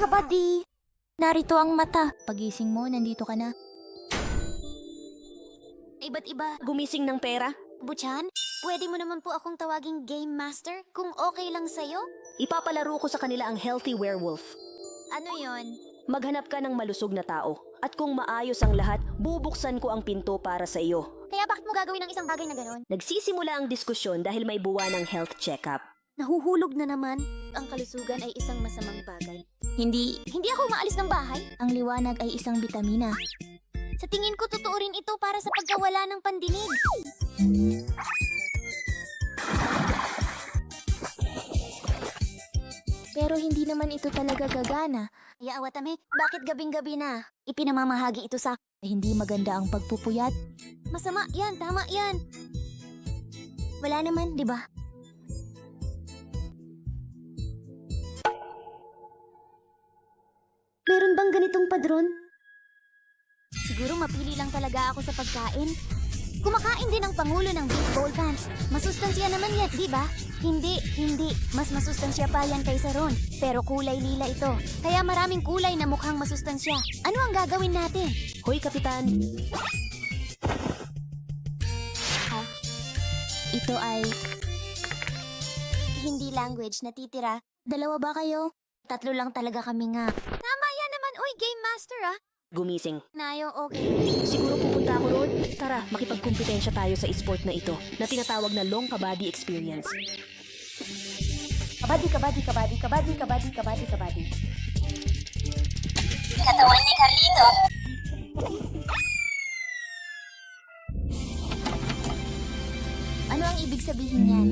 kabady. Narito ang mata. Pagising mo, nandito ka na. Iba't iba. Gumising ng pera? Buchan, pwede mo naman po akong tawaging Game Master kung okay lang sa'yo? Ipapalaro ko sa kanila ang Healthy Werewolf. Ano yon? Maghanap ka ng malusog na tao. At kung maayos ang lahat, bubuksan ko ang pinto para sa iyo. Kaya bakit mo gagawin ang isang bagay na ganon? Nagsisimula ang diskusyon dahil may buwan ng health checkup. Nahuhulog na naman. Ang kalusugan ay isang masamang bagay. Hindi ako umaalis ng bahay. Ang liwanag ay isang bitamina. Sa tingin ko, totoo rin ito para sa pagkawala ng pandinig. Pero hindi naman ito talaga gagana. Ya, Watame, bakit gabing-gabi na? Ipinamamahagi ito sa... Hindi maganda ang pagpupuyat. Masama yan, tama yan. Wala naman, di ba? Meron bang ganitong padron? Siguro mapili lang talaga ako sa pagkain. Kumakain din ang Pangulo ng beef bowl pants. Masustansya naman yan, di ba? Hindi. Mas masustansya pa yan kaysa ron. Pero kulay lila ito. Kaya maraming kulay na mukhang masustansya. Ano ang gagawin natin? Hoy, Kapitan! Ito ay... Hindi language, natitira. Dalawa ba kayo? Tatlo lang talaga kami nga. Tama yan naman, uy, Game Master ah. Gumising. Nayo, okay. Siguro pupunta ako roon. Tara, makipagkumpetensya tayo sa esport na ito na tinatawag na Long Kabady Experience. Kabady. Katawan ni Carlito. Ano ang ibig sabihin niyan?